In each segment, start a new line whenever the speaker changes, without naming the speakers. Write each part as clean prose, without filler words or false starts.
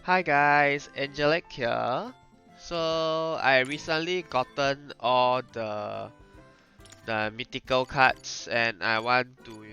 Hi guys, Angelic here. So I recently gotten all the mythical cards and I want to,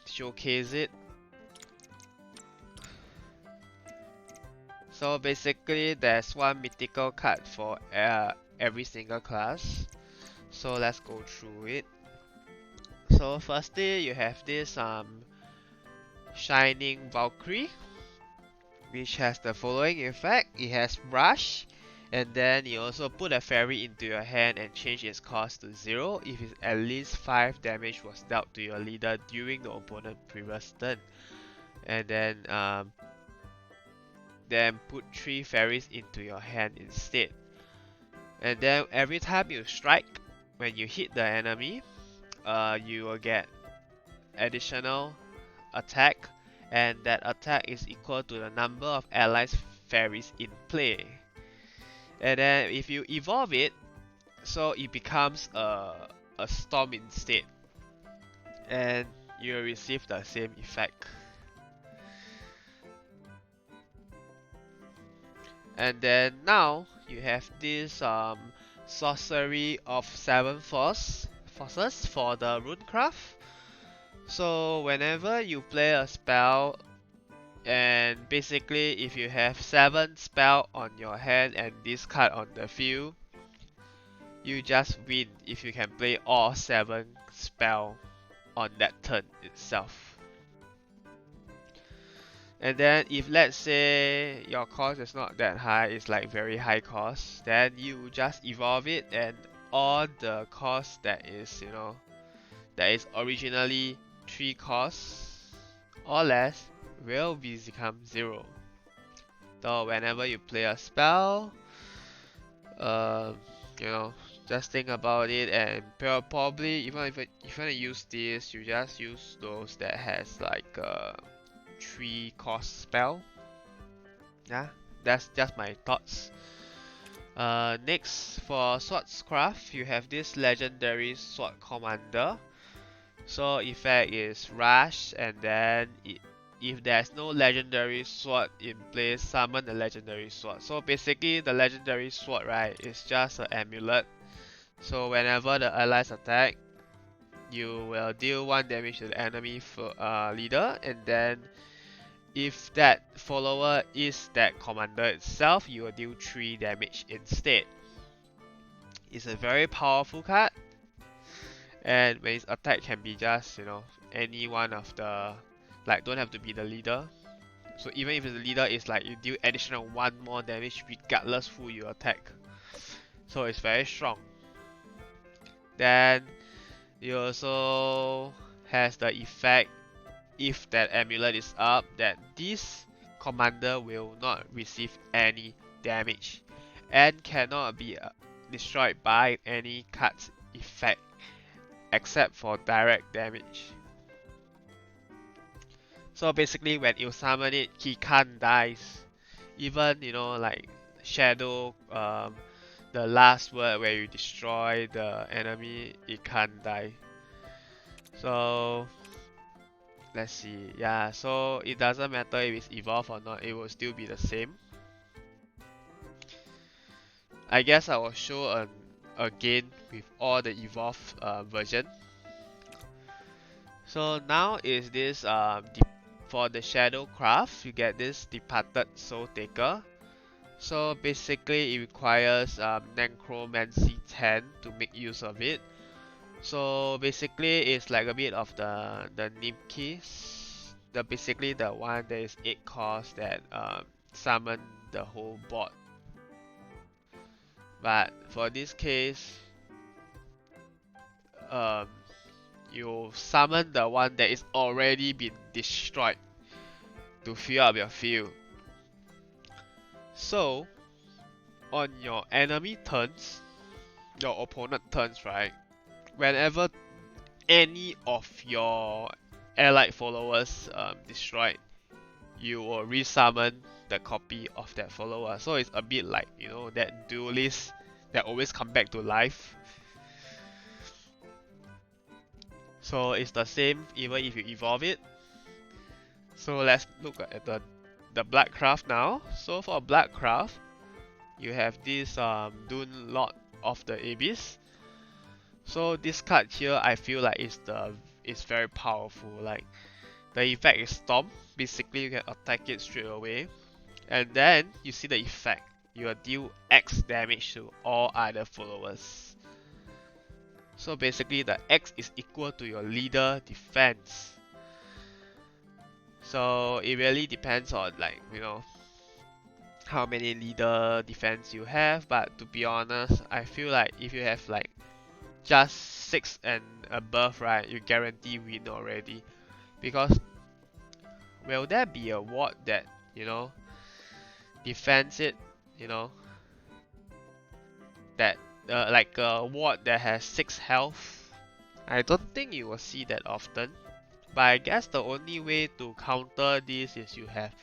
showcase it. So basically there's one mythical card for every single class. So let's go through it. So firstly you have this Shining Valkyrie, which has the following effect. It has brush, and then you also put a fairy into your hand and change its cost to 0 if at least 5 damage was dealt to your leader during the opponent's previous turn. And then put 3 fairies into your hand instead. And then every time you strike, when you hit the enemy, you will get additional attack, and that attack is equal to the number of allies fairies in play. And then if you evolve it, so it becomes a storm instead, and you will receive the same effect. And then now you have this sorcery of 7 forces for the runecraft. So whenever you play a spell, and basically if you have 7 spell on your hand and this card on the field, you just win if you can play all 7 spell on that turn itself. And then if let's say your cost is not that high, it's like very high cost, then you just evolve it and all the cost that is, that is originally 3 costs or less will become 0. So whenever you play a spell, uh, you know, just think about it, and probably even if you want to use this, you just use those that has like 3 cost spell. Yeah, that's just my thoughts. Next for Swordscraft, you have this legendary sword commander. So effect is rush, and then if there's no legendary sword in place, summon the legendary sword. So basically the legendary sword, right, is just an amulet. So whenever the allies attack, you will deal 1 damage to the enemy leader, and then if that follower is that commander itself, you will deal 3 damage instead. It's a very powerful card, and when its attack can be just, any one of the, like, don't have to be the leader. So even if the leader is like, you deal additional 1 more damage regardless who you attack. So it's very strong. Then you also has the effect, if that amulet is up, that this commander will not receive any damage and cannot be destroyed by any card's effect except for direct damage. So basically when you summon it, he can't die. Even, like Shadow, the last word where you destroy the enemy, it can't die. So let's see, yeah, so it doesn't matter if it's evolved or not, it will still be the same. I guess I will show again with all the evolved version. So now is this for the Shadowcraft, you get this Departed Soul Taker. So basically it requires Necromancy 10 to make use of it. So basically it's like a bit of the Nimkis, basically the one that is 8 cost that summon the whole board. But for this case, you summon the one that is already been destroyed to fill up your field. So on your enemy turns, your opponent turns, right? Whenever any of your allied followers destroyed, you will resummon the copy of that follower. So it's a bit like, that duelist that always come back to life. So it's the same even if you evolve it. So let's look at the the Blackcraft now. So for Blackcraft, you have this Dune Lord of the Abyss. So this card here, I feel like it's very powerful. Like the effect is Storm. Basically, you can attack it straight away, and then you see the effect. You will deal X damage to all other followers. So basically, the X is equal to your leader defense. So it really depends on, like, you know, how many leader defense you have. But to be honest, I feel like if you have like just 6 and above, right, you guarantee win already. Because will there be a ward that, you know, defends it, you know, that like a ward that has 6 health? I don't think you will see that often. But I guess the only way to counter this is you have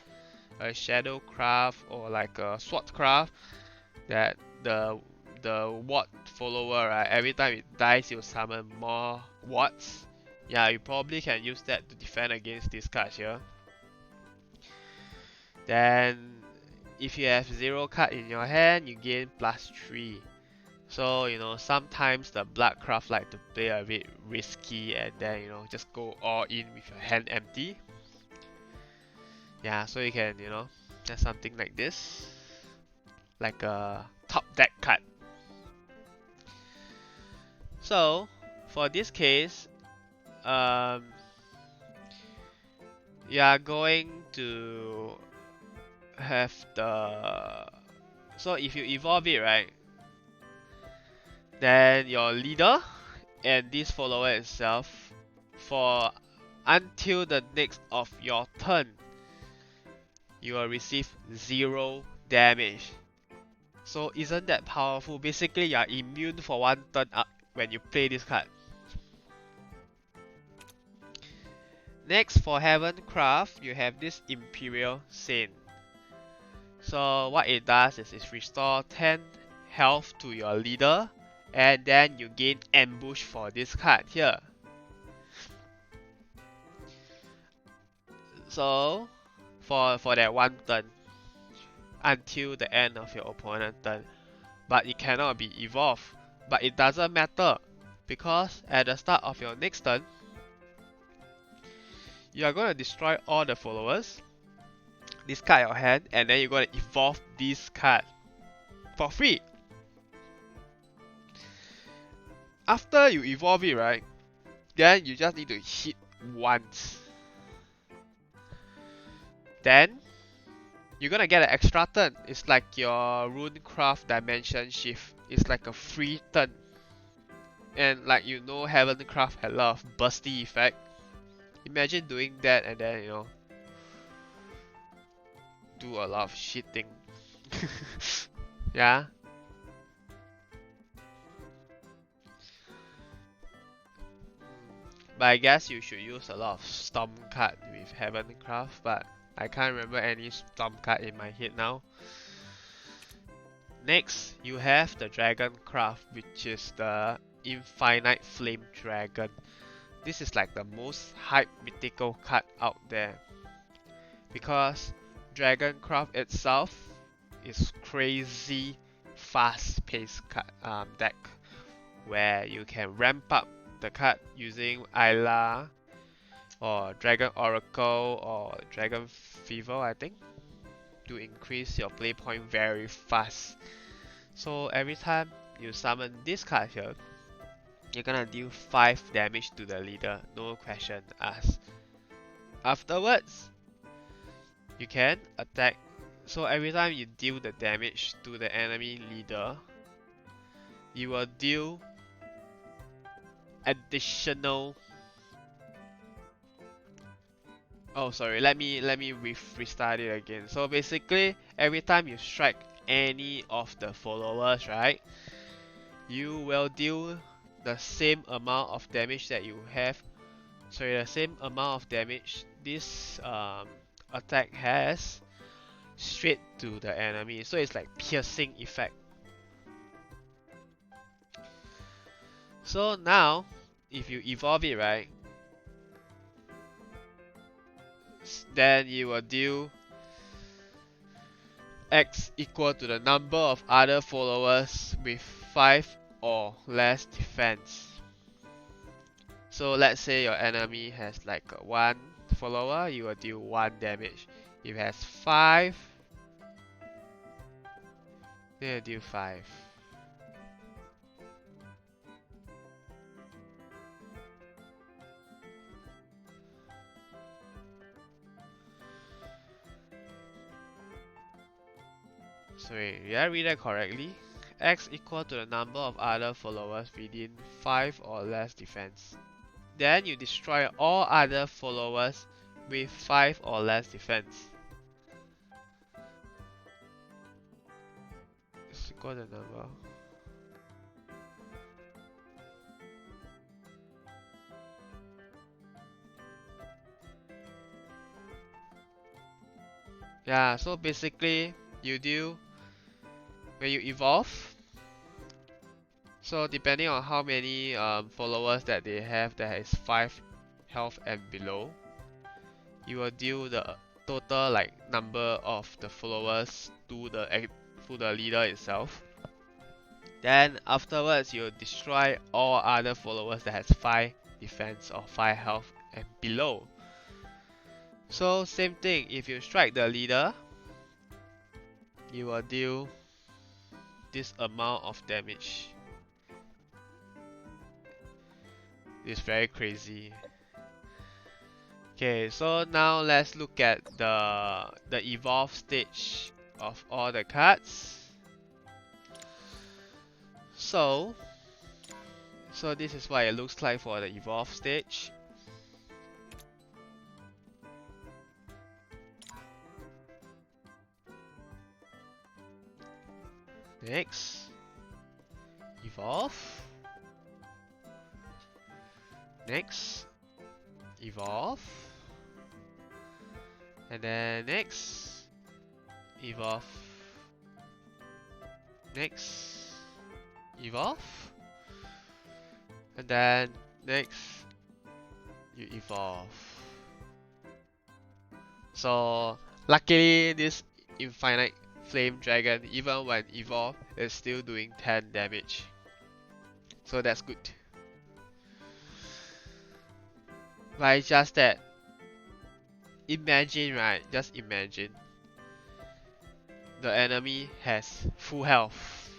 a Shadowcraft or like a Swordcraft that the ward follower, right, every time it dies you summon more wards. Yeah, you probably can use that to defend against this card here. Then if you have 0 card in your hand, you gain +3. So, you know, sometimes the Bloodcraft like to play a bit risky and then, you know, just go all in with your hand empty. Yeah, so you can, you know, have something like this. Like a top deck card. So, for this case, you are going to have the... So if you evolve it, right, then your leader and this follower itself, for until the next of your turn, you will receive 0 damage. So isn't that powerful? Basically, you are immune for 1 turn up when you play this card. Next, for Heavencraft, you have this Imperial Saint. So what it does is it restore 10 health to your leader, and then you gain ambush for this card here. So for that 1 turn until the end of your opponent's turn, but it cannot be evolved. But it doesn't matter, because at the start of your next turn, you are going to destroy all the followers, discard your hand, and then you're going to evolve this card for free. After you evolve it, right, then you just need to hit once. Then you're gonna get an extra turn. It's like your Runecraft Dimension Shift. It's like a free turn. And like, you know, Heavencraft had a lot of bursty effect. Imagine doing that and then, you know, do a lot of shitting. Yeah. But I guess you should use a lot of Storm card with Heavencraft, but I can't remember any Storm card in my head now. Next, you have the Dragoncraft, which is the Infinite Flame Dragon. This is like the most hype mythical card out there, because Dragoncraft itself is crazy fast-paced deck, where you can ramp up the card using Isla or Dragon Oracle or Dragon Fever, I think, to increase your play point very fast. So every time you summon this card here, you're gonna deal 5 damage to the leader, no question asked. Afterwards, you can attack. So every time you deal the damage to the enemy leader, you will deal additional... Oh, sorry, let me restart it again. So basically, every time you strike any of the followers, right, you will deal the same amount of damage that you have. Sorry, the same amount of damage this attack has straight to the enemy. So it's like piercing effect. So now, if you evolve it, right, then you will deal X equal to the number of other followers with 5 or less defense. So let's say your enemy has like 1 follower, you will deal 1 damage. If it has 5, then you deal 5. Sorry, did I read that correctly? X equal to the number of other followers within 5 or less defense. Then you destroy all other followers with 5 or less defense. It's equal to the number. Yeah, so basically you deal when you evolve. So depending on how many followers that they have that has 5 health and below, you will deal the total like number of the followers to the leader itself. Then afterwards you destroy all other followers that has 5 defense or 5 health and below. So same thing, if you strike the leader, you will deal this amount of damage. It's very crazy. Okay, so now let's look at the evolve stage of all the cards. So this is what it looks like for the evolve stage. Next, evolve. Next, evolve. And then next, evolve. Next, evolve. And then next, you evolve. So luckily this infinite flame dragon, even when evolve, is still doing 10 damage. So that's good. But it's just that, imagine, right? Just imagine the enemy has full health.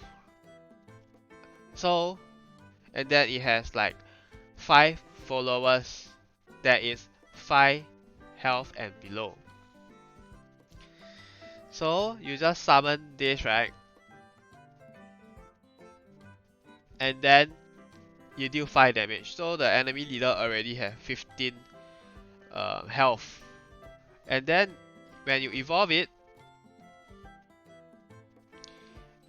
So, and then it has like 5 followers that is 5 health and below. So you just summon this, right? And then you deal 5 damage. So the enemy leader already have 15 health. And then when you evolve it,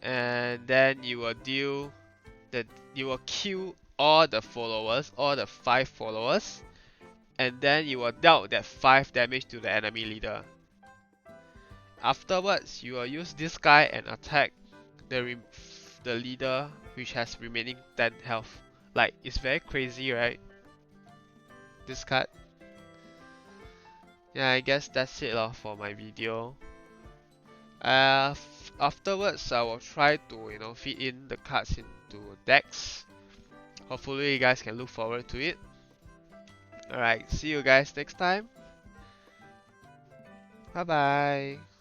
and then you will deal you will kill all the followers, all the 5 followers, and then you will dealt that 5 damage to the enemy leader. Afterwards, you will use this guy and attack the leader which has remaining 10 health. Like, it's very crazy, right? This card. Yeah, I guess that's it for my video. Afterwards, I will try to fit in the cards into decks. Hopefully you guys can look forward to it. Alright, see you guys next time. Bye bye.